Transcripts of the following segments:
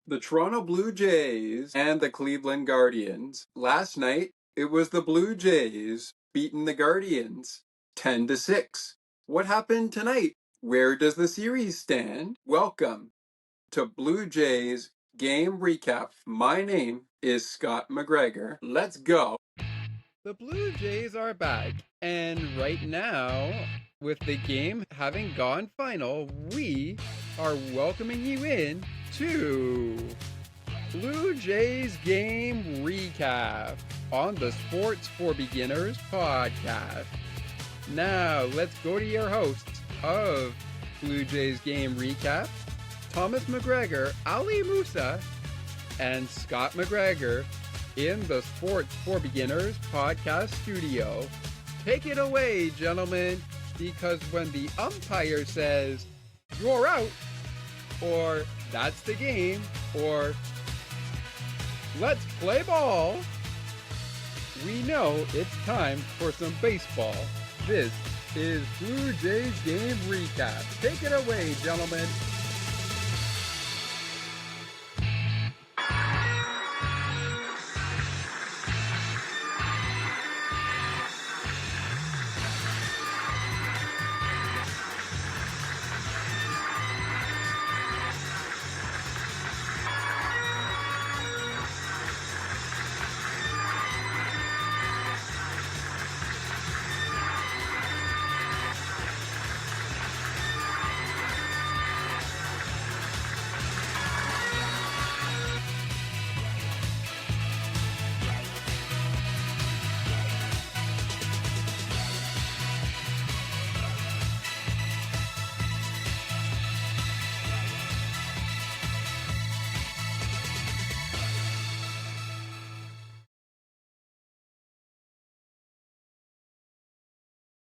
The Toronto Blue Jays and the Cleveland Guardians. Last night, it was the Blue Jays beating the Guardians 10-6. What happened tonight? Where does the series stand? Welcome to Blue Jays Game Recap. My name is Scott McGregor. Let's go. The Blue Jays are back, and right now, with the game having gone final, we are welcoming you in to Blue Jays Game Recap on the Sports for Beginners podcast. Now, let's go to your hosts of Blue Jays Game Recap, Thomas McGregor, Ali Musa, and Scott McGregor in the Sports for Beginners podcast studio. Take it away, gentlemen, because when the umpire says, "You're out," or "That's the game," or "Let's play ball," we know it's time for some baseball. This is Blue Jays Game Recap. Take it away, gentlemen.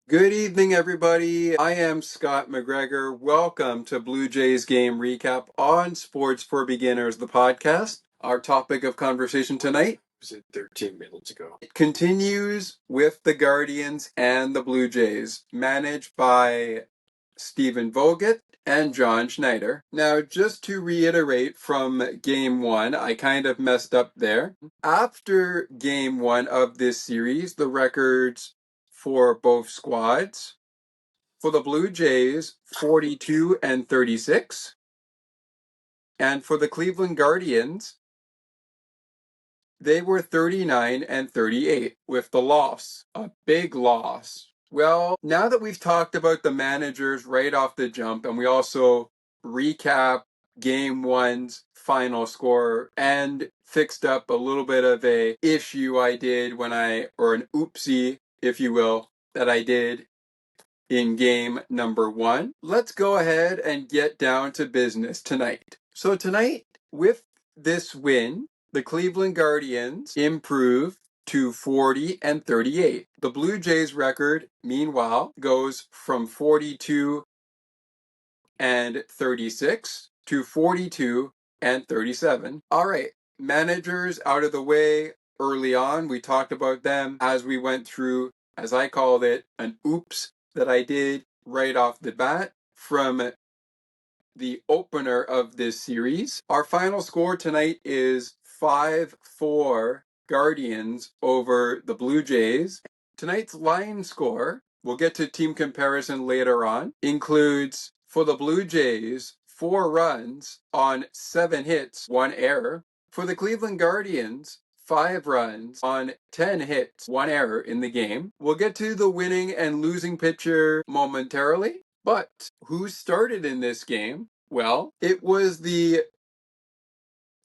Good evening, everybody. I am Scott McGregor. Welcome to Blue Jays Game Recap on Sports for Beginners, the podcast. Our topic of conversation tonight was it 13 minutes ago. It continues with the Guardians and the Blue Jays, managed by Stephen Vogt and John Schneider. Now, just to reiterate from Game 1, I kind of messed up there. After Game 1 of this series, the records for both squads. For the Blue Jays, 42-36. And for the Cleveland Guardians, they were 39-38 with the loss. A big loss. Well, now that we've talked about the managers right off the jump, and we also recap Game 1's final score and fixed up a little bit of a issue I did or an oopsie, if you will, that I did in game number 1. Let's go ahead and get down to business tonight. So tonight, with this win, the Cleveland Guardians improved to 40-38. The Blue Jays record, meanwhile, goes from 42-36 to 42-37. All right, managers out of the way early on. We talked about them as we went through, as I called it, an oops that I did right off the bat from the opener of this series. Our final score tonight is 5-4 Guardians over the Blue Jays. Tonight's line score, we'll get to team comparison later on, includes for the Blue Jays 4 runs on 7 hits, 1 error. For the Cleveland Guardians, 5 runs on 10 hits, 1 error in the game. We'll get to the winning and losing pitcher momentarily. But who started in this game? Well, it was the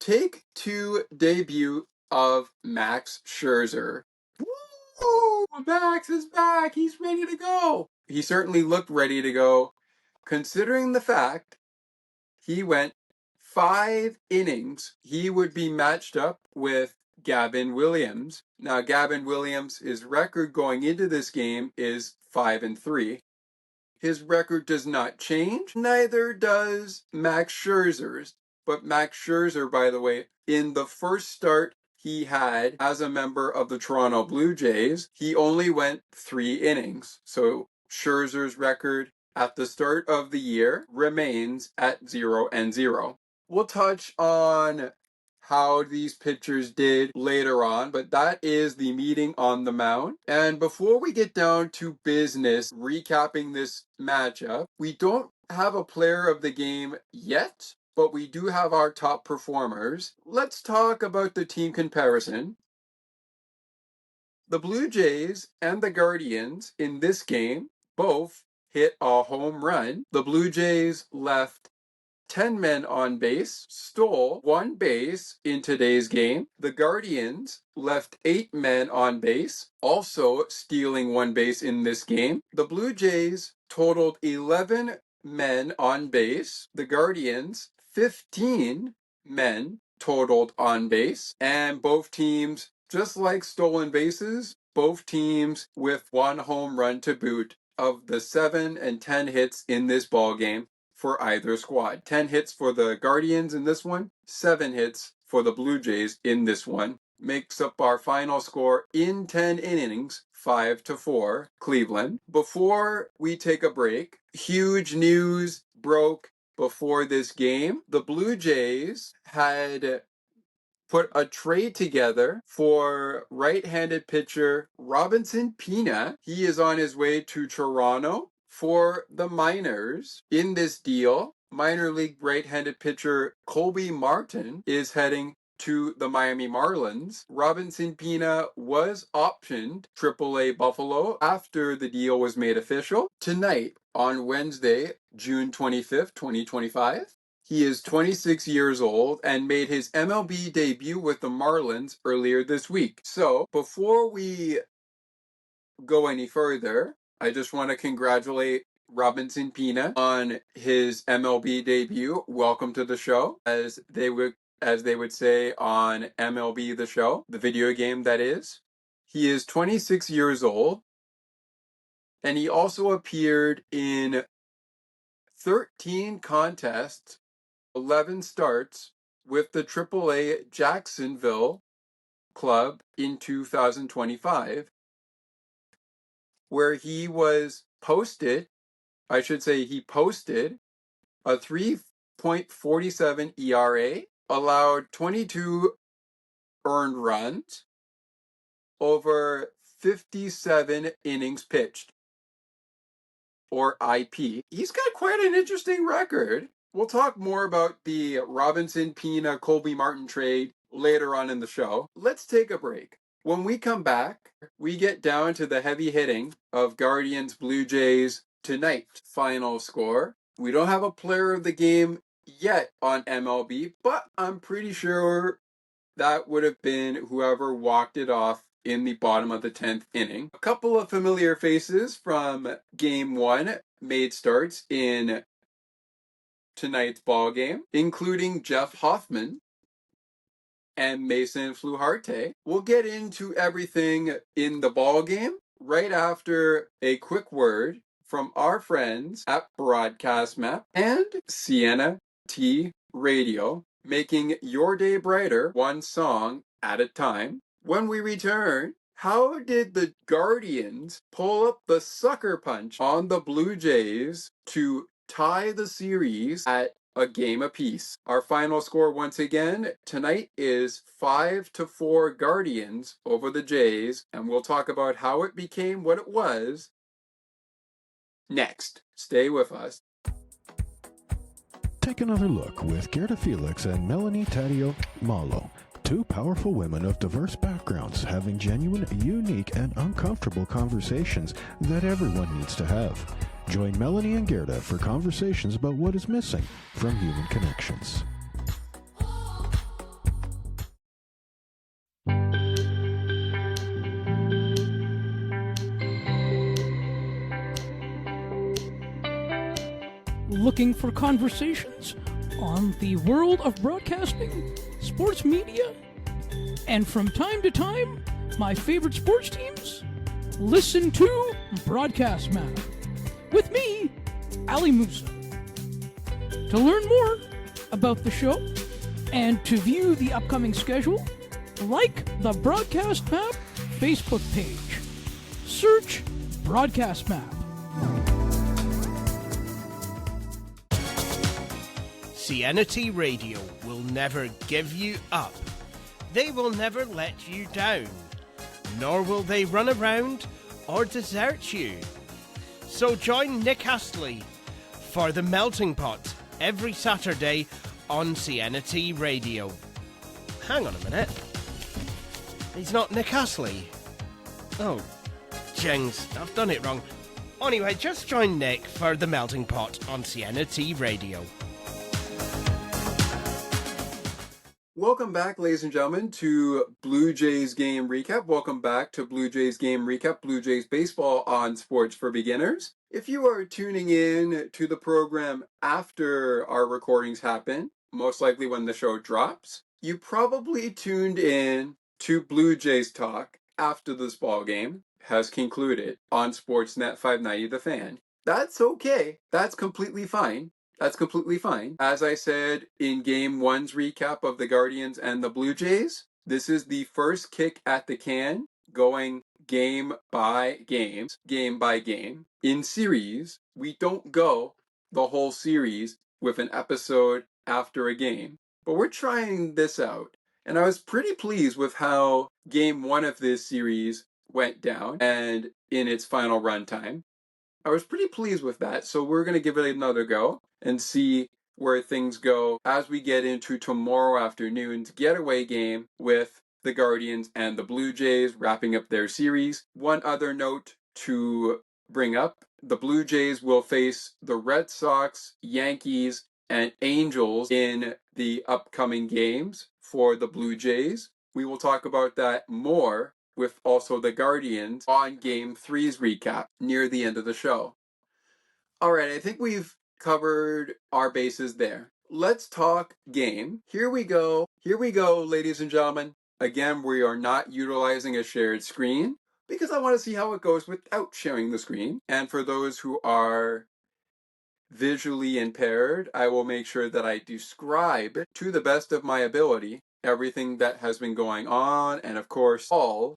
Take 2 debut of Max Scherzer. Woo! Max is back! He's ready to go! He certainly looked ready to go, considering the fact he went 5 innings. He would be matched up with Gavin Williams. Now, Gavin Williams, his record going into this game is 5-3. His record does not change, neither does Max Scherzer's. But Max Scherzer, by the way, in the first start he had as a member of the Toronto Blue Jays, he only went 3 innings. So Scherzer's record at the start of the year remains at 0-0. We'll touch on how these pitchers did later on, but that is the meeting on the mound. And before we get down to business, recapping this matchup, we don't have a player of the game yet, but we do have our top performers. Let's talk about the team comparison. The Blue Jays and the Guardians in this game both hit a home run. The Blue Jays left 10 men on base, stole 1 base in today's game. The Guardians left 8 men on base, also stealing 1 base in this game. The Blue Jays totaled 11 men on base. The Guardians, 15 men totaled on base. And both teams, just like stolen bases, both teams with 1 home run to boot. Of the 7 and 10 hits in this ball game for either squad. 10 hits for the Guardians in this one, 7 hits for the Blue Jays in this one. Makes up our final score in 10 innings, 5-4, Cleveland. Before we take a break, huge news broke before this game. The Blue Jays had put a trade together for right-handed pitcher Robinson Pena. He is on his way to Toronto for the minors. In this deal, minor league right-handed pitcher Colby Martin is heading to the Miami Marlins. Robinson Pena was optioned AAA Buffalo after the deal was made official. Tonight, on Wednesday, June 25th, 2025, he is 26 years old and made his MLB debut with the Marlins earlier this week. So, before we go any further, I just want to congratulate Robinson Pena on his MLB debut. Welcome to the show, as they would say on MLB The Show, the video game that is. He is 26 years old, and he also appeared in 13 contests, 11 starts with the AAA Jacksonville club in 2025, where he posted a 3.47 ERA, allowed 22 earned runs over 57 innings pitched, or IP. He's got quite an interesting record. We'll talk more about the Robinson Pena Colby Martin trade later on in the show. Let's take a break. When we come back, we get down to the heavy hitting of Guardians Blue Jays tonight. Final score. We don't have a player of the game yet on MLB, but I'm pretty sure that would have been whoever walked it off in the bottom of the 10th inning. A couple of familiar faces from Game 1 made starts in tonight's ball game, including Jeff Hoffman and Mason Fluharte. We'll get into everything in the ball game right after a quick word from our friends at Broadcast Map and Sienna T Radio, making your day brighter one song at a time. When we return, how did the Guardians pull up the sucker punch on the Blue Jays to tie the series at a game apiece? Our final score once again tonight is 5-4 Guardians over the Jays, and we'll talk about how it became what it was next. Stay with us. Take another look with Gerda Felix and Melanie Taddeo Malo, two powerful women of diverse backgrounds having genuine, unique, and uncomfortable conversations that everyone needs to have. Join Melanie and Gerda for conversations about what is missing from human connections. Looking for conversations on the world of broadcasting, sports media, and from time to time, my favorite sports teams? Listen to Broadcast Map with me, Ali Musa. To learn more about the show and to view the upcoming schedule, like the Broadcast Map Facebook page. Search Broadcast Map. CNT Radio will never give you up. They will never let you down. Nor will they run around or desert you. So join Nick Astley for The Melting Pot every Saturday on CNT Radio. Hang on a minute. He's not Nick Astley. Oh, jings, I've done it wrong. Anyway, just join Nick for The Melting Pot on CNT Radio. Welcome back, ladies and gentlemen, to Blue Jays Game Recap. Welcome back to Blue Jays Game Recap, Blue Jays Baseball on Sports for Beginners. If you are tuning in to the program after our recordings happen, most likely when the show drops, you probably tuned in to Blue Jays Talk after this ball game has concluded on Sportsnet 590 The Fan. That's okay. That's completely fine. That's completely fine. As I said in Game 1's recap of the Guardians and the Blue Jays, this is the first kick at the can going game by game. In series, we don't go the whole series with an episode after a game. But we're trying this out. And I was pretty pleased with how Game 1 of this series went down and in its final runtime. I was pretty pleased with that, so we're going to give it another go and see where things go as we get into tomorrow afternoon's getaway game with the Guardians and the Blue Jays wrapping up their series. One other note to bring up, the Blue Jays will face the Red Sox, Yankees, and Angels in the upcoming games for the Blue Jays. We will talk about that more with also the Guardians on Game 3's recap near the end of the show. All right, I think we've covered our bases there. Let's talk game. Here we go, ladies and gentlemen. Again, we are not utilizing a shared screen because I want to see how it goes without sharing the screen. And for those who are visually impaired, I will make sure that I describe to the best of my ability everything that has been going on, and of course all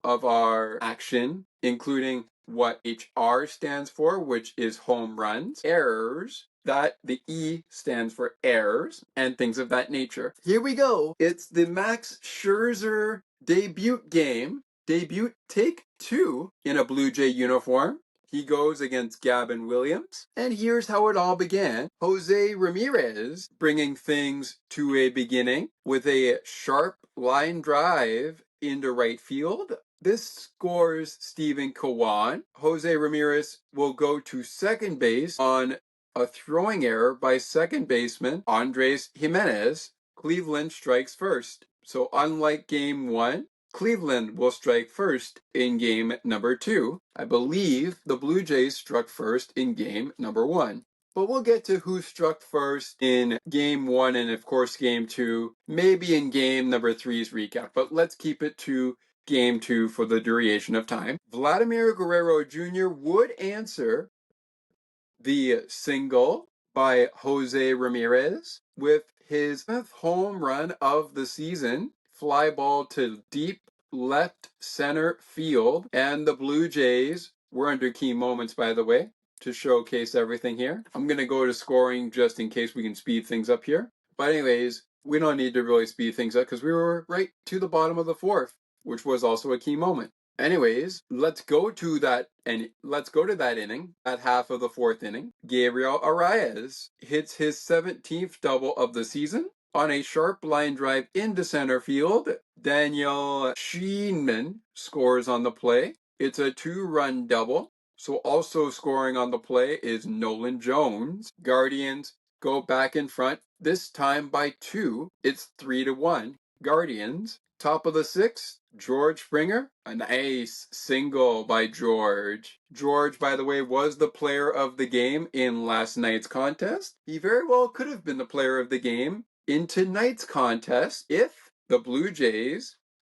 of our action, including what HR stands for, which is home runs, errors, that the E stands for errors, and things of that nature. Here we go. It's the Max Scherzer debut game. Debut take 2 in a Blue Jay uniform. He goes against Gavin Williams. And here's how it all began. Jose Ramirez bringing things to a beginning with a sharp line drive into right field. This scores Stephen Kawan. Jose Ramirez will go to second base on a throwing error by second baseman Andres Jimenez. Cleveland strikes first. So unlike Game 1, Cleveland will strike first in Game number 2. I believe the Blue Jays struck first in Game number 1. But we'll get to who struck first in Game 1 and, of course, Game 2, maybe in Game number 3's recap. But let's keep it to Game 2 for the duration of time. Vladimir Guerrero Jr. would answer the single by Jose Ramirez with his 5th home run of the season. Fly ball to deep left center field. And the Blue Jays were under key moments, by the way, to showcase everything here. I'm going to go to scoring just in case we can speed things up here. But anyways, we don't need to really speed things up because we were right to the bottom of the 4th, which was also a key moment. Anyways, let's go to that inning, that half of the 4th inning. Gabriel Arias hits his 17th double of the season on a sharp line drive into center field. Daniel Sheenman scores on the play. It's a 2-run double. So also scoring on the play is Nolan Jones. Guardians go back in front, this time by 2. It's 3-1. Guardians. Top of the 6th, George Springer. A nice single by George. George, by the way, was the player of the game in last night's contest. He very well could have been the player of the game in tonight's contest if the Blue Jays...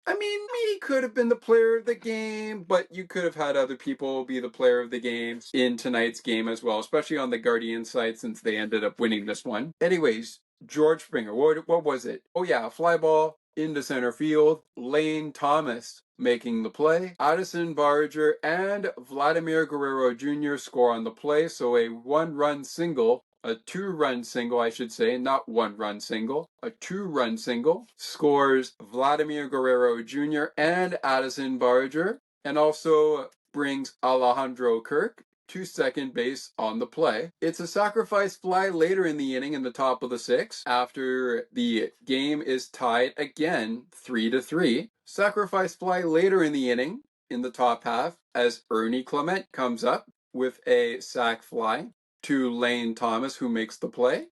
he could have been the player of the game, but you could have had other people be the player of the game in tonight's game as well, especially on the Guardian side since they ended up winning this one. Anyways, George Springer, what was it? Oh yeah, fly ball into center field. Lane Thomas making the play. Addison Barger and Vladimir Guerrero Jr. score on the play, so a 1-run single a 2-run single, I should say, not 1-run single, a 2-run single, scores Vladimir Guerrero Jr. and Addison Barger, and also brings Alejandro Kirk to second base on the play. It's a sacrifice fly later in the inning in the top of the 6th after the game is tied again 3-3. Sacrifice fly later in the inning in the top half as Ernie Clement comes up with a sac fly to Lane Thomas, who makes the play.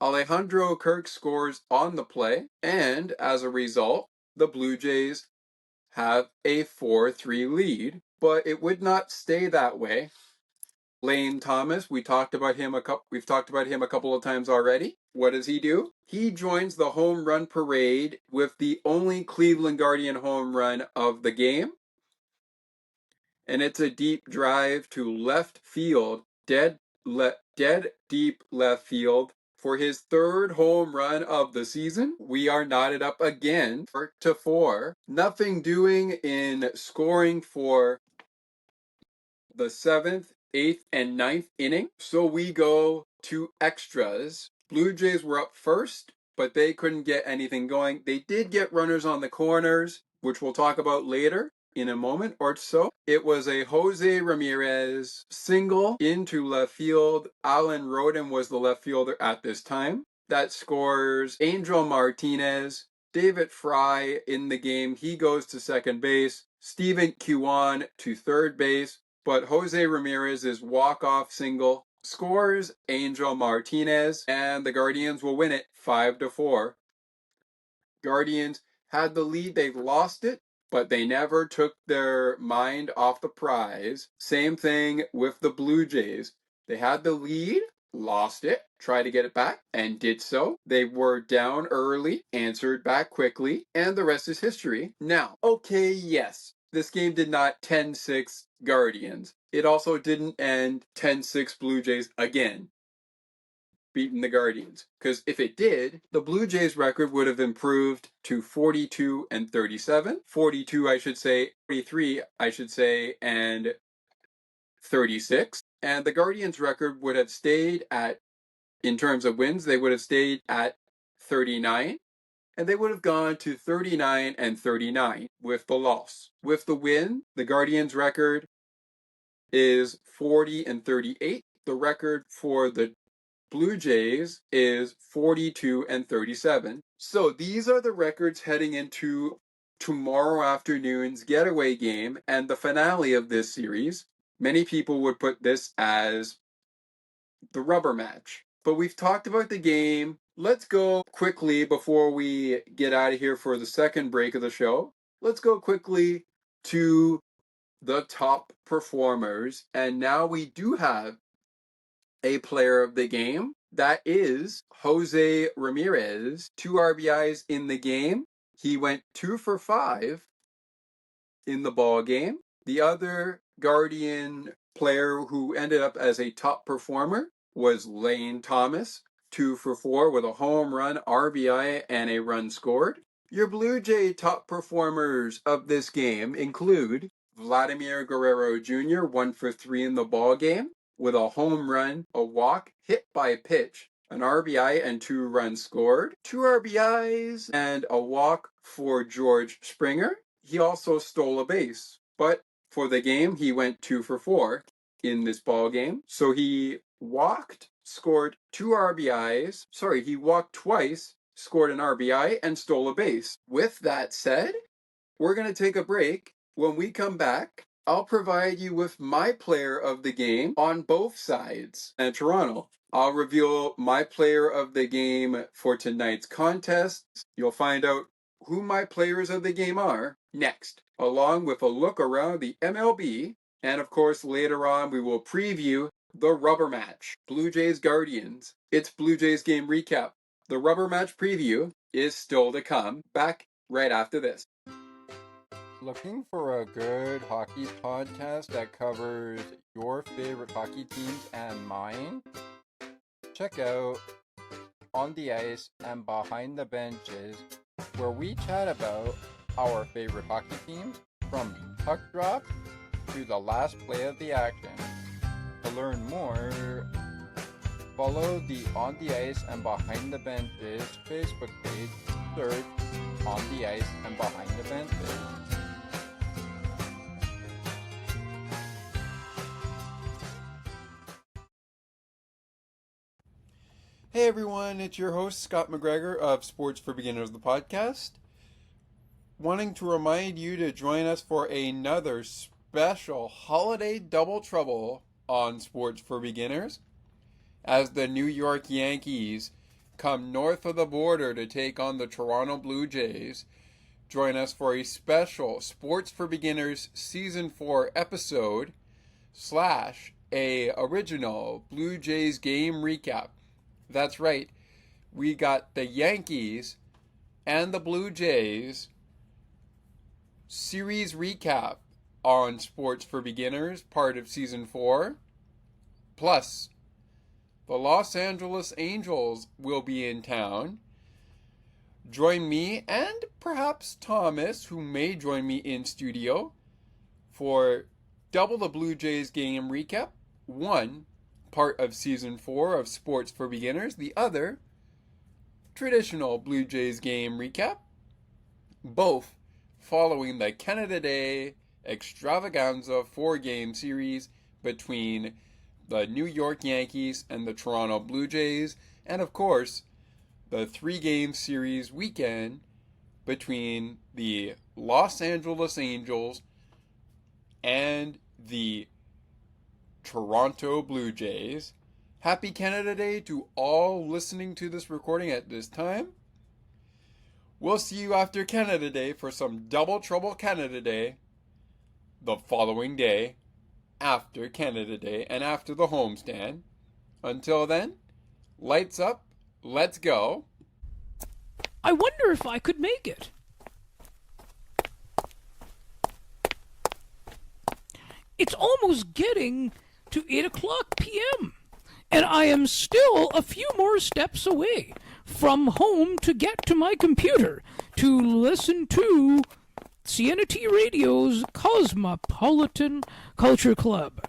Alejandro Kirk scores on the play, and as a result, the Blue Jays have a 4-3 lead, but it would not stay that way. Lane Thomas, we've talked about him a couple of times already. What does he do? He joins the home run parade with the only Cleveland Guardian home run of the game. And it's a deep drive to left field, dead deep left field for his 3rd home run of the season. We are knotted up again 4-4. Nothing doing in scoring for the 7th, 8th, and 9th inning. So we go to extras. Blue Jays were up first, but they couldn't get anything going. They did get runners on the corners, which we'll talk about later in a moment or so. It was a Jose Ramirez single into left field. Alan Roden was the left fielder at this time. That scores Angel Martinez. David Fry in the game. He goes to second base. Steven Kwan to third base. But Jose Ramirez's walk-off single scores Angel Martinez, and the Guardians will win it 5-4. Guardians had the lead. They lost it, but they never took their mind off the prize. Same thing with the Blue Jays. They had the lead, lost it, tried to get it back, and did so. They were down early, answered back quickly, and the rest is history. Now, okay, yes, this game did not 10-6 Guardians. It also didn't end 10-6 Blue Jays again, beating the Guardians. Because if it did, the Blue Jays record would have improved to 42-37. 42, I should say, 43, I should say, and 36. And the Guardians record would have stayed at, in terms of wins, they would have stayed at 39. And they would have gone to 39-39 with the loss. With the win, the Guardians record is 40-38. The record for the Blue Jays is 42-37. So these are the records heading into tomorrow afternoon's getaway game and the finale of this series. Many people would put this as the rubber match. But we've talked about the game. Let's go quickly before we get out of here for the second break of the show. Let's go quickly to the top performers. And now we do have a player of the game. That is Jose Ramirez. 2 RBIs in the game. He went 2 for 5 in the ball game. The other Guardian player who ended up as a top performer was Lane Thomas. 2 for 4 with a home run, RBI, and a run scored. Your Blue Jay top performers of this game include Vladimir Guerrero Jr., 1 for 3 in the ball game, with a home run, a walk, hit by a pitch, an RBI, and 2 runs scored. 2 RBIs and a walk for George Springer. He also stole a base, but for the game, he went 2 for 4 in this ball game. So he walked, scored 2 RBIs. Sorry, he walked twice, scored an RBI, and stole a base. With that said, we're going to take a break. When we come back, I'll provide you with my player of the game on both sides in Toronto. I'll reveal my player of the game for tonight's contest. You'll find out who my players of the game are next, along with a look around the MLB. And of course, later on, we will preview the rubber match, Blue Jays Guardians. It's Blue Jays game recap. The rubber match preview is still to come. Back right after this. Looking for a good hockey podcast that covers your favorite hockey teams and mine? Check out On the Ice and Behind the Benches, where we chat about our favorite hockey teams from puck drop to the last play of the action. To learn more, Follow the On the Ice and Behind the Bench Biz Facebook page. Search On the Ice and Behind the Bench Biz. Hey everyone, it's your host Scott McGregor of Sports for Beginners, the podcast. Wanting to remind you to join us for another special holiday double trouble on Sports for Beginners as the New York Yankees come north of the border to take on the Toronto Blue Jays. Join us for a special Sports for Beginners Season 4 episode / a original Blue Jays game recap. That's right, we got the Yankees and the Blue Jays series recap on Sports for Beginners, part of Season 4. Plus, the Los Angeles Angels will be in town. Join me and perhaps Thomas, who may join me in studio, for double the Blue Jays game recap. One, part of Season 4 of Sports for Beginners. The other, traditional Blue Jays game recap. Both following the Canada Day extravaganza 4-game series between the New York Yankees and the Toronto Blue Jays, and of course, the 3-game series weekend between the Los Angeles Angels and the Toronto Blue Jays. Happy Canada Day to all listening to this recording at this time. We'll see you after Canada Day for some Double Trouble Canada Day the following day after Canada Day and after the homestand. Until then, lights up, let's go. I wonder if I could make it. It's almost getting to 8 o'clock p.m., and I am still a few more steps away from home to get to my computer to listen to CNT Radio's Cosmopolitan Culture Club.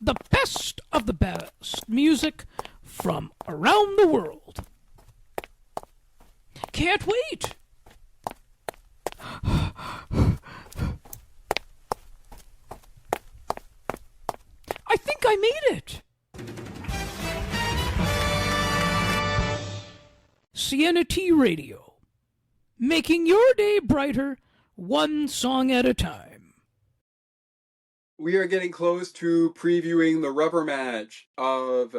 The best of the best music from around the world. Can't wait! I think I made it! CNT Radio, making your day brighter, one song at a time. We are getting close to previewing the rubber match of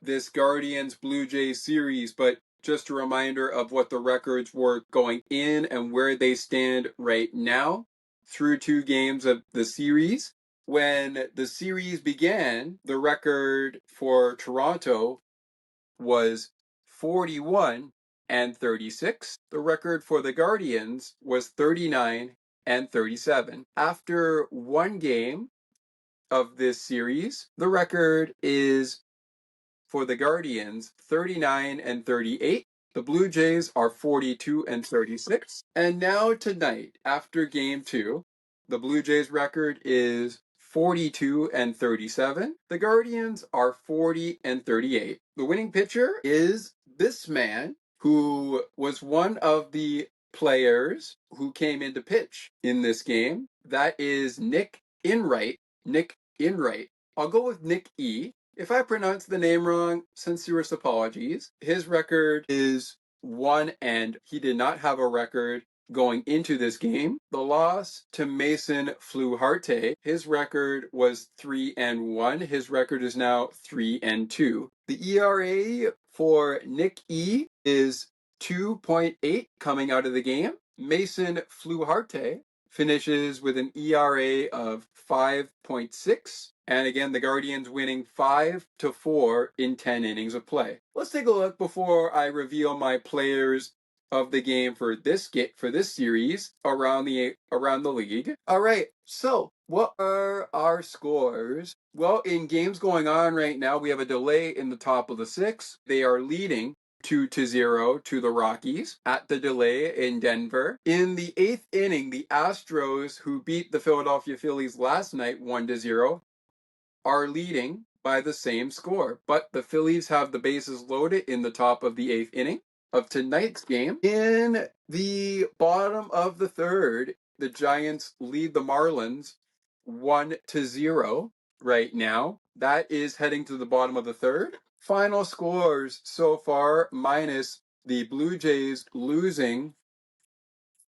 this Guardians Blue Jays series, but just a reminder of what the records were going in and where they stand right now through 2 games of the series. When the series began, the record for Toronto was 41-36. The record for the Guardians was 39-37. After 1 game of this series, the record is for the Guardians 39-38. The Blue Jays are 42-36. And now tonight, after game 2, the Blue Jays record is 42-37. The Guardians are 40-38. The winning pitcher is this man, who was one of the players who came in to pitch in this game. That is Nick Enright. Nick Enright. I'll go with Nick E. If I pronounce the name wrong, sincerest apologies. His record is 1, and he did not have a record going into this game. The loss to Mason Fluharte, his record was 3-1. His record is now 3-2. The ERA for Nick E is 2.8 coming out of the game. Mason Fluharte finishes with an ERA of 5.6. And again, the Guardians winning 5-4 in 10 innings of play. Let's take a look before I reveal my players of the game for this series around the league. All right, so what are our scores? Well, in games going on right now, we have a delay in the top of the 6. They are leading 2-0 to the Rockies at the delay in Denver. In the 8th inning, the Astros, who beat the Philadelphia Phillies last night 1-0, are leading by the same score, but the Phillies have the bases loaded in the top of the 8th inning of tonight's game. In the bottom of the 3rd, the Giants lead the Marlins 1-0 right now. That is heading to the bottom of the 3rd. Final scores so far, minus the Blue Jays losing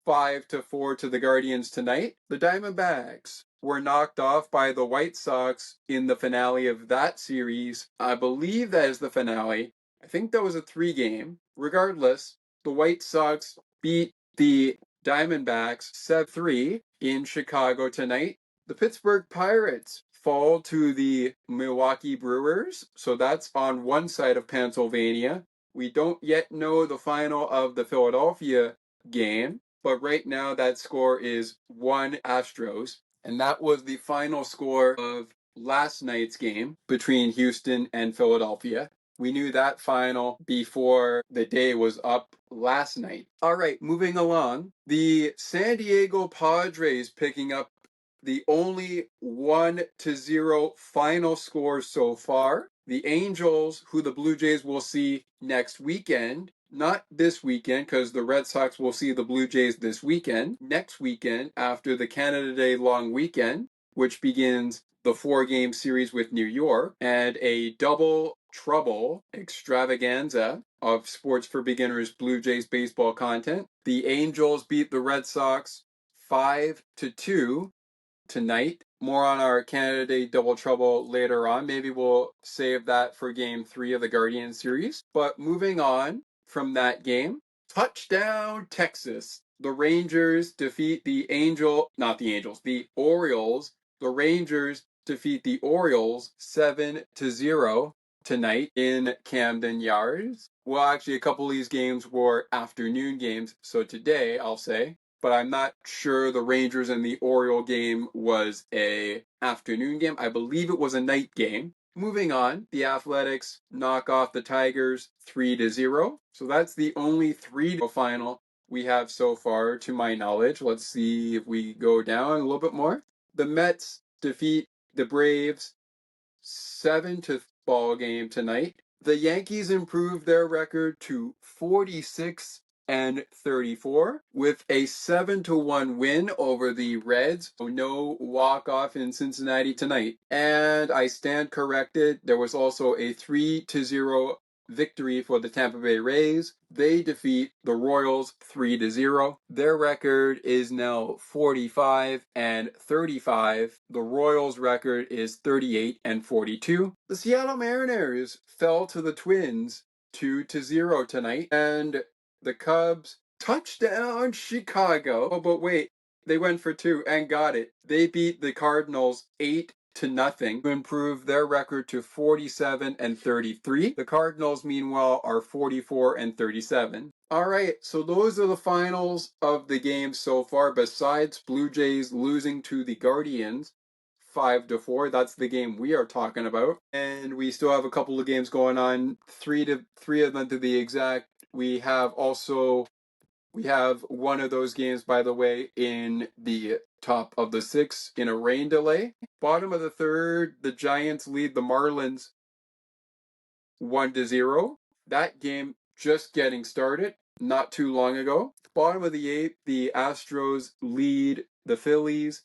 5-4 to the Guardians tonight. The Diamondbacks were knocked off by the White Sox in the finale of that series. I believe that is the finale. I think that was a 3-game. Regardless, the White Sox beat the Diamondbacks 7-3 in Chicago tonight. The Pittsburgh Pirates fall to the Milwaukee Brewers, so that's on one side of Pennsylvania. We don't yet know the final of the Philadelphia game, but right now that score is 1 Astros, and that was the final score of last night's game between Houston and Philadelphia. We knew that final before the day was up last night. All right, moving along. The San Diego Padres picking up the only 1-0 final score so far. The Angels, who the Blue Jays will see next weekend, not this weekend, because the Red Sox will see the Blue Jays this weekend. Next weekend, after the Canada Day long weekend, which begins the 4-game series with New York, and a double trouble extravaganza of Sports for Beginners Blue Jays baseball content. The Angels beat the Red Sox 5-2 tonight. More on our Canada Day double trouble later on. Maybe we'll save that for Game 3 of the Guardian series. But moving on from that game, touchdown Texas. The Rangers defeat the Orioles. The Rangers defeat the Orioles 7-0 tonight in Camden Yards. Well, actually, a couple of these games were afternoon games, so today I'll say. But I'm not sure the Rangers and the Oriole game was a afternoon game. I believe it was a night game. Moving on, the Athletics knock off the Tigers 3-0. So that's the only 3-0 final we have so far, to my knowledge. Let's see if we go down a little bit more. The Mets defeat the Braves 7-0 ball game tonight. The Yankees improved their record to 46-34 with a 7-1 win over the Reds. No walk-off in Cincinnati tonight. And I stand corrected. There was also a 3-0 victory for the Tampa Bay Rays. They defeat the Royals 3-0. Their record is now 45-35. The Royals' record is 38-42. The Seattle Mariners fell to the Twins 2-0 tonight, and the Cubs touchdown Chicago. Oh, but wait, they went for 2 and got it. They beat the Cardinals 8-0 to improve their record to 47-33. The Cardinals, meanwhile, are 44-37. All right, so those are the finals of the games so far, besides Blue Jays losing to the Guardians 5-4. That's the game we are talking about. And we still have a couple of games going on, three of them to be exact. We have one of those games, by the way, in the top of the 6th in a rain delay. Bottom of the 3rd, the Giants lead the Marlins 1-0. That game just getting started not too long ago. Bottom of the 8th, the Astros lead the Phillies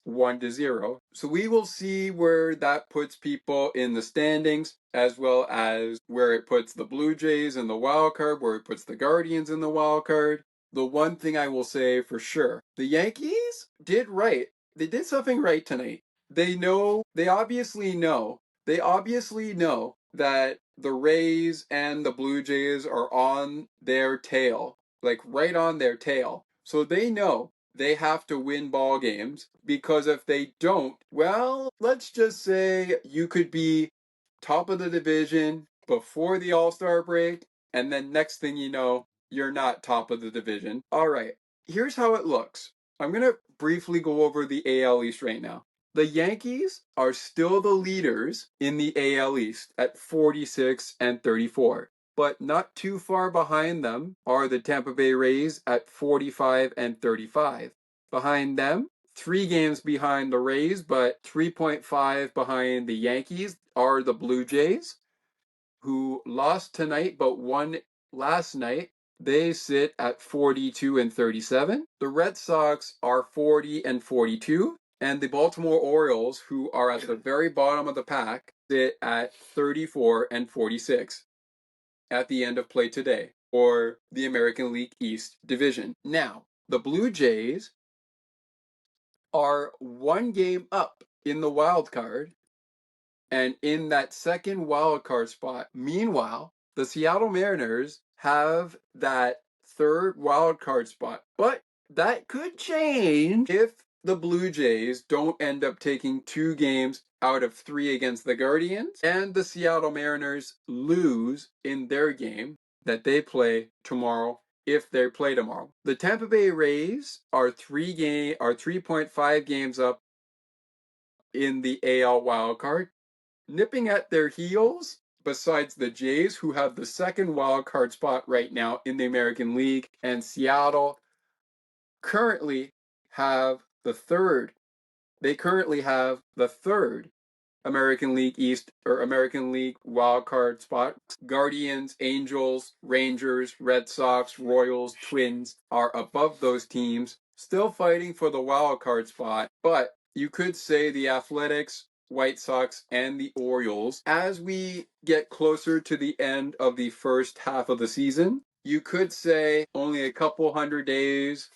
1-0. So we will see where that puts people in the standings, as well as where it puts the Blue Jays in the wild card, where it puts the Guardians in the wild card. The one thing I will say for sure, the Yankees did right. They did something right tonight. They obviously know that the Rays and the Blue Jays are on their tail, like right on their tail. So they know they have to win ball games, because if they don't, well, let's just say you could be top of the division before the All-Star break, and then next thing you know, you're not top of the division. All right, here's how it looks. I'm going to briefly go over the AL East right now. The Yankees are still the leaders in the AL East at 46-34. But not too far behind them are the Tampa Bay Rays at 45-35. Behind them, 3 games behind the Rays, but 3.5 behind the Yankees are the Blue Jays, who lost tonight but won last night. They sit at 42 and 37. The Red Sox are 40 and 42. And the Baltimore Orioles, who are at the very bottom of the pack, sit at 34 and 46 at the end of play today for the American League East division. Now, the Blue Jays are 1 game up in the wild card and in that second wild card spot. Meanwhile, the Seattle Mariners have that third wild card spot. But that could change if the Blue Jays don't end up taking 2 games out of 3 against the Guardians and the Seattle Mariners lose in their game that they play tomorrow. If they play tomorrow, the Tampa Bay Rays are 3.5 games up in the AL wildcard, nipping at their heels besides the Jays, who have the second wild card spot right now in the American League, and Seattle currently have the third. They currently have the third American League East or American League wild card spot. Guardians, Angels, Rangers, Red Sox, Royals, Twins are above those teams, still fighting for the wild card spot. But you could say the Athletics, White Sox, and the Orioles, as we get closer to the end of the first half of the season, you could say only a couple hundred days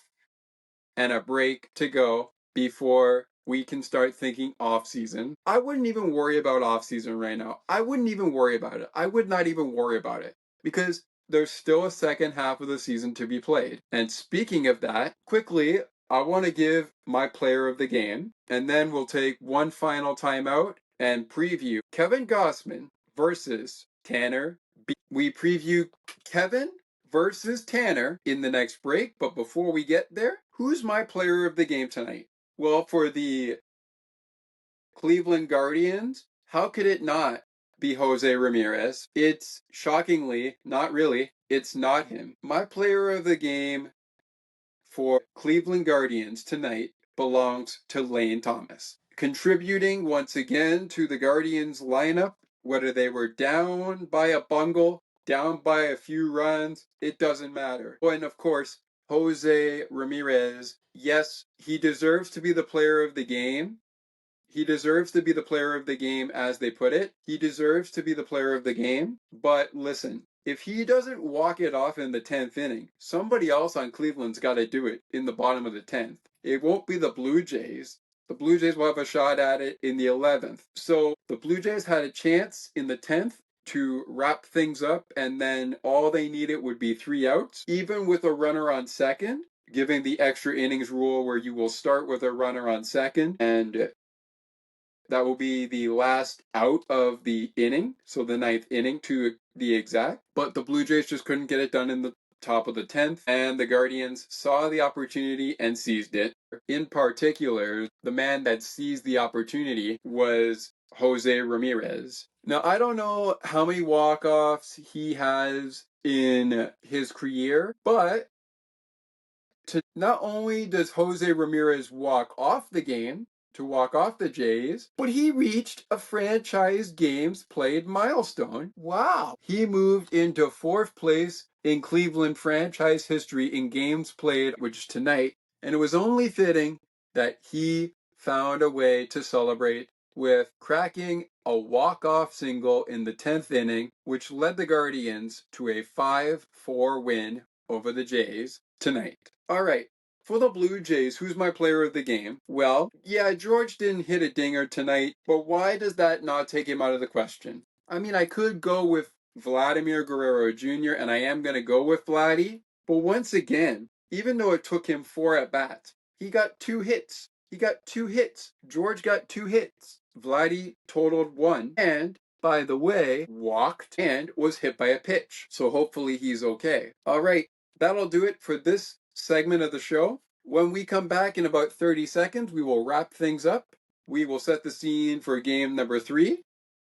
and a break to go before we can start thinking off season. I wouldn't even worry about off season right now. I wouldn't even worry about it. I would not even worry about it because there's still a second half of the season to be played. And speaking of that, quickly, I want to give my player of the game, and then we'll take one final timeout and preview Kevin Gossman versus Tanner B. We preview Kevin versus Tanner in the next break, but before we get there, who's my player of the game tonight? Well, for the Cleveland Guardians, how could it not be Jose Ramirez? It's shockingly, not really, it's not him. My player of the game for Cleveland Guardians tonight belongs to Lane Thomas. Contributing once again to the Guardians lineup, whether they were down by a bungle, down by a few runs, it doesn't matter. And of course, Jose Ramirez, yes, he deserves to be the player of the game. He deserves to be the player of the game, as they put it. He deserves to be the player of the game. But listen, if he doesn't walk it off in the 10th inning, somebody else on Cleveland's got to do it in the bottom of the 10th. It won't be the Blue Jays. The Blue Jays will have a shot at it in the 11th. So the Blue Jays had a chance in the 10th to wrap things up, and then all they needed would be 3 outs, even with a runner on second, giving the extra innings rule where you will start with a runner on second, and that will be the last out of the inning, so the 9th inning to the exact. But the Blue Jays just couldn't get it done in the top of the 10th, and the Guardians saw the opportunity and seized it. In particular, the man that seized the opportunity was Jose Ramirez. Now, I don't know how many walk-offs he has in his career, but not only does Jose Ramirez walk off the game, to walk off the Jays, but he reached a franchise games played milestone. Wow. He moved into 4th place in Cleveland franchise history in games played, which is tonight, and it was only fitting that he found a way to celebrate with cracking a walk-off single in the 10th inning, which led the Guardians to a 5-4 win over the Jays tonight. All right. For the Blue Jays, who's my player of the game? Well, yeah, George didn't hit a dinger tonight, but why does that not take him out of the question? I mean, I could go with Vladimir Guerrero Jr., and I am going to go with Vladdy, but once again, even though it took him 4 at-bats, he got 2 hits. George got 2 hits. Vladdy totaled 1, and by the way, walked and was hit by a pitch. So hopefully he's okay. All right, that'll do it for this segment of the show. When we come back in about 30 seconds, we will wrap things up. We will set the scene for game number 3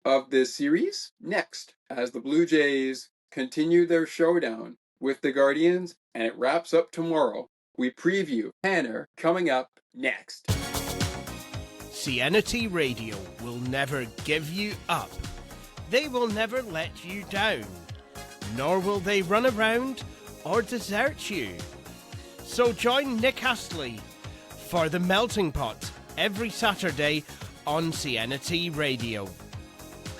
of this series next, as the Blue Jays continue their showdown with the Guardians, and it wraps up tomorrow. We preview Tanner coming up next. Cianity Radio will never give you up. They will never let you down, nor will they run around or desert you. So join Nick Astley for The Melting Pot every Saturday on Cianity Radio.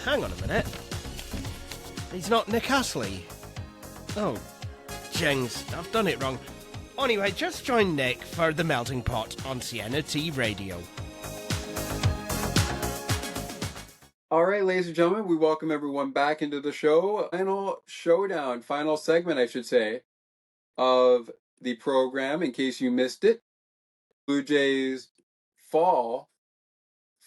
Hang on a minute. He's not Nick Astley. Oh, jings, I've done it wrong. Anyway, just join Nick for The Melting Pot on Cianity Radio. All right, ladies and gentlemen, we welcome everyone back into the show. Final segment, I should say, of the program, in case you missed it. Blue Jays fall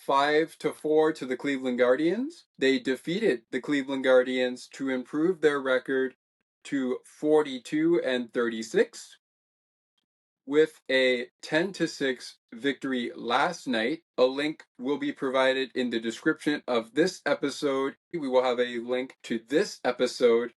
5-4 to the Cleveland Guardians. They defeated the Cleveland Guardians to improve their record to 42-36. With a 10-6 victory last night. A link will be provided in the description of this episode. We will have a link to this episode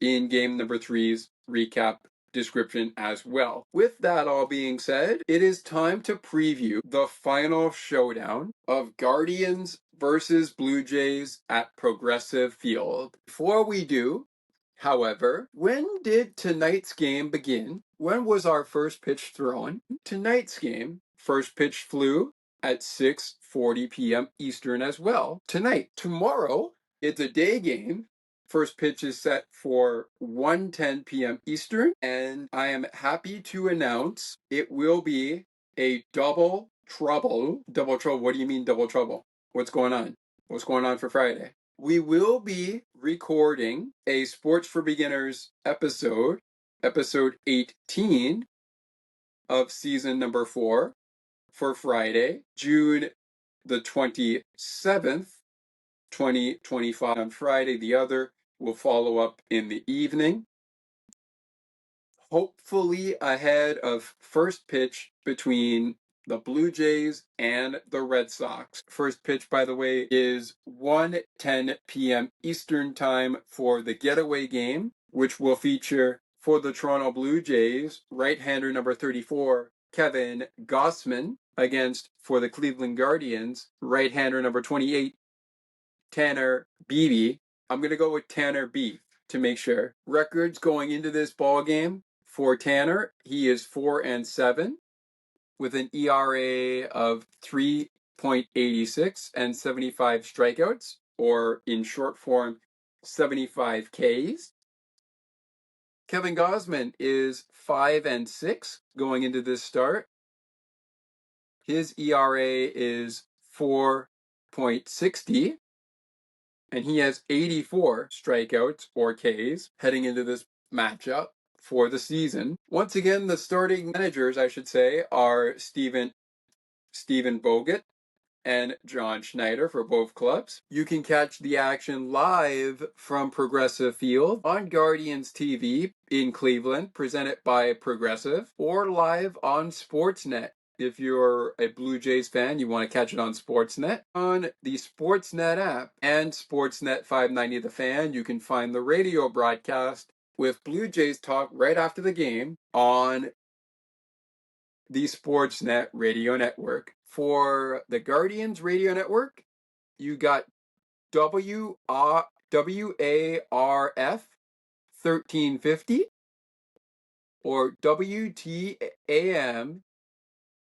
in game number 3's recap description as well. With that all being said, it is time to preview the final showdown of Guardians versus Blue Jays at Progressive Field. Before we do, however, when did tonight's game begin? When was our first pitch thrown? Tonight's game, first pitch flew at 6:40 p.m. Eastern as well. Tonight, tomorrow, it's a day game. First pitch is set for 1:10 p.m. Eastern, and I am happy to announce it will be a double trouble. Double trouble? What do you mean double trouble? What's going on? What's going on for Friday? We will be recording a Sports for Beginners episode 18 of season number 4 for Friday, June the 27th, 2025 on Friday. The other will follow up in the evening. Hopefully ahead of first pitch between the Blue Jays and the Red Sox. First pitch, by the way, is 1:10 p.m. Eastern Time for the getaway game, which will feature, for the Toronto Blue Jays, right-hander number 34, Kevin Gausman, against, for the Cleveland Guardians, right-hander number 28, Tanner Beebe. I'm going to go with Tanner B to make sure. Records going into this ball game for Tanner, he is 4-7 with an ERA of 3.86 and 75 strikeouts, or in short form, 75 Ks. Kevin Gausman is 5-6 going into this start. His ERA is 4.60, and he has 84 strikeouts or Ks heading into this matchup for the season. Once again, the starting managers, I should say, are Stephen Bogut and John Schneider for both clubs. You can catch the action live from Progressive Field on Guardians TV in Cleveland, presented by Progressive, or live on Sportsnet. If you're a Blue Jays fan, you want to catch it on Sportsnet. On the Sportsnet app and Sportsnet 590 The Fan, you can find the radio broadcast with Blue Jays talk right after the game on the Sportsnet radio network. For the Guardians radio network, you got WARF 1350 or WTAM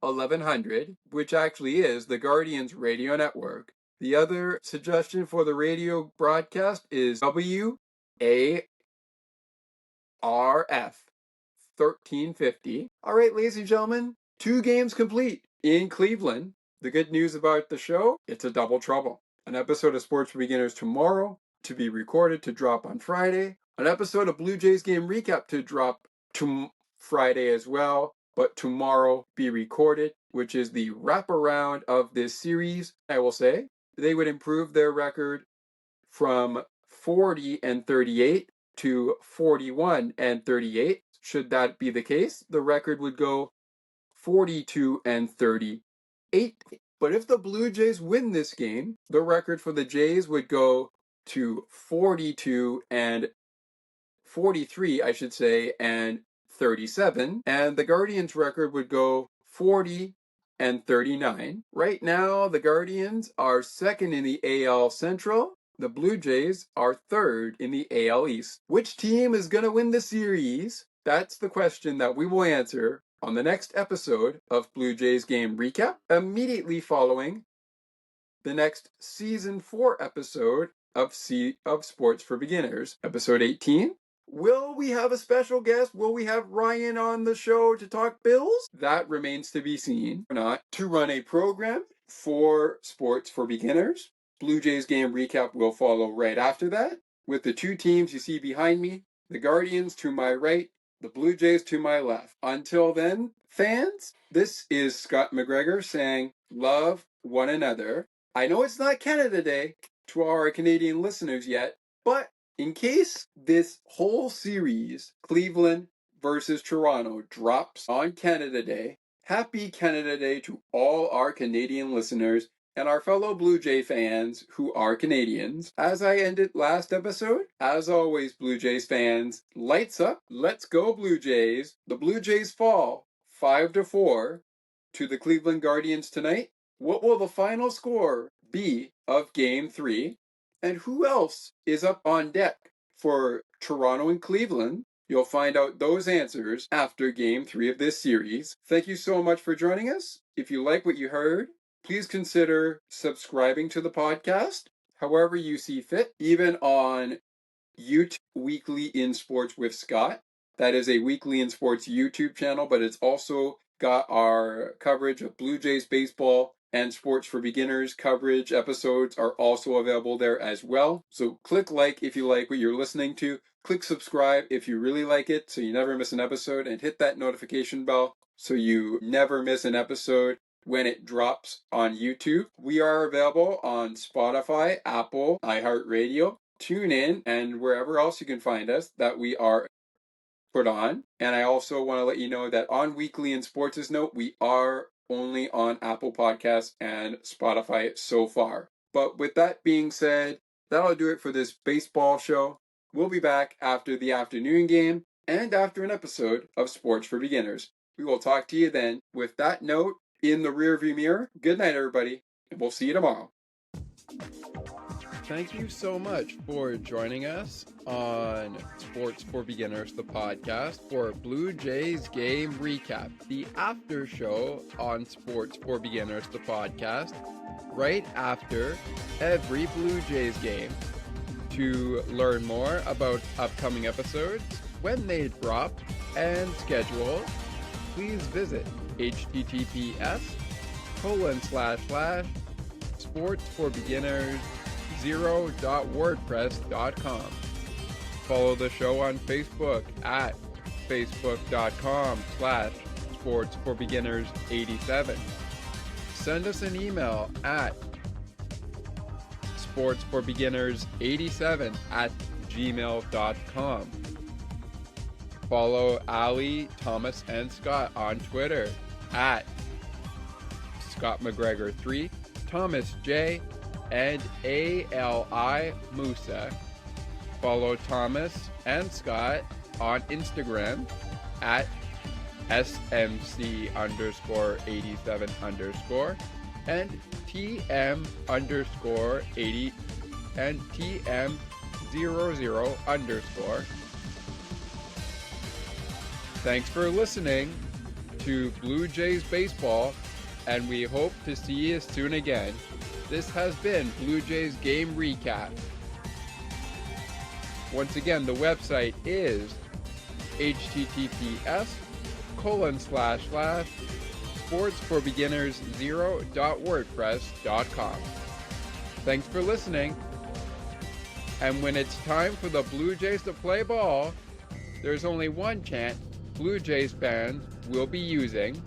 1100, which actually is the Guardians radio network. The other suggestion for the radio broadcast is WARF 1350. All right, ladies and gentlemen, 2 games complete in Cleveland. The good news about the show, it's a double trouble. An episode of Sports for Beginners tomorrow to be recorded to drop on Friday. An episode of Blue Jays game recap to drop Friday as well, but tomorrow be recorded, which is the wraparound of this series. I will say they would improve their record from 40-38 to 41-38. Should that be the case, the record would go 42-38. But if the Blue Jays win this game, the record for the Jays would go to 42-43, I should say, and 37, and the Guardians record would go 40-38 and 39. Right now, the Guardians are second in the AL Central. The Blue Jays are third in the AL East. Which team is going to win the series? That's the question that we will answer on the next episode of Blue Jays Game Recap, immediately following the next Season 4 episode of Sports for Beginners, episode 18. Will we have a special guest? Will we have Ryan on the show to talk Bills? That remains to be seen. Or not. To run a program for Sports for Beginners, Blue Jays Game Recap will follow right after that, with the two teams you see behind me, the Guardians to my right, the Blue Jays to my left. Until then, fans, this is Scott McGregor saying, love one another. I know it's not Canada Day to our Canadian listeners yet, but in case this whole series, Cleveland versus Toronto, drops on Canada Day, happy Canada Day to all our Canadian listeners and our fellow Blue Jay fans who are Canadians. As I ended last episode, as always, Blue Jays fans, lights up, let's go Blue Jays. The Blue Jays fall 5-4 to the Cleveland Guardians tonight. What will the final score be of Game 3? And who else is up on deck for Toronto and Cleveland? You'll find out those answers after Game 3 of this series. Thank you so much for joining us. If you like what you heard, please consider subscribing to the podcast, however you see fit, even on YouTube Weekly in Sports with Scott. That is a Weekly in Sports YouTube channel, but it's also got our coverage of Blue Jays baseball and Sports for Beginners coverage episodes are also available there as well. So click like if you like what you're listening to. Click subscribe if you really like it so you never miss an episode, and hit that notification bell so you never miss an episode when it drops on YouTube. We are available on Spotify, Apple, iHeartRadio, TuneIn, and wherever else you can find us that we are put on. And I also want to let you know that on Weekly in Sports' note, we are only on Apple Podcasts and Spotify so far. But with that being said, that'll do it for this baseball show. We'll be back after the afternoon game and after an episode of Sports for Beginners. We will talk to you then. With that note in the rearview mirror, good night, everybody, and we'll see you tomorrow. Thank you so much for joining us on Sports for Beginners, the podcast, for Blue Jays Game Recap, the after show on Sports for Beginners, the podcast, right after every Blue Jays game. To learn more about upcoming episodes, when they drop, and schedule, please visit https://sportsforbeginners0.wordpress.com. Follow the show on Facebook at facebook.com/sportsforbeginners87. Send us an email at sportsforbeginners87@gmail.com. Follow Ali, Thomas, and Scott on Twitter at Scott McGregor3, Thomas J, and ALI Musa. Follow Thomas and Scott on Instagram at SMC_87_ and TM_80 and TM00_. Thanks for listening to Blue Jays Baseball, and we hope to see you soon again. This has been Blue Jays Game Recap. Once again, the website is https://sportsforbeginners0.wordpress.com. Thanks for listening. And when it's time for the Blue Jays to play ball, there's only one chant Blue Jays fans will be using.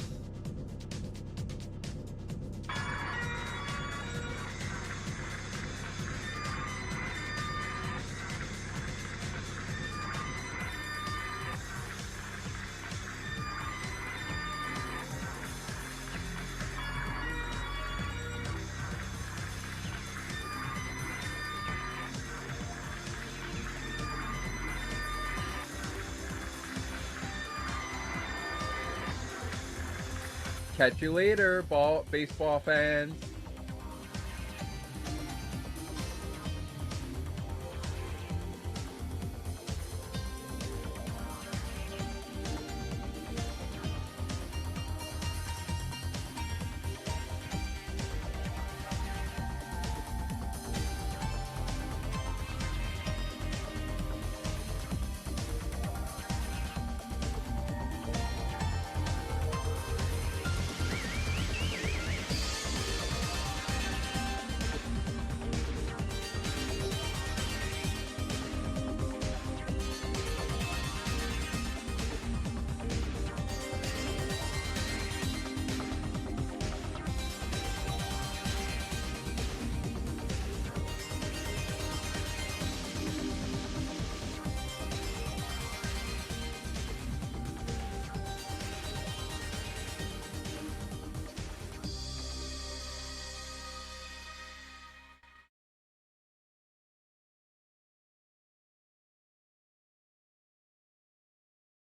Catch you later, baseball fans.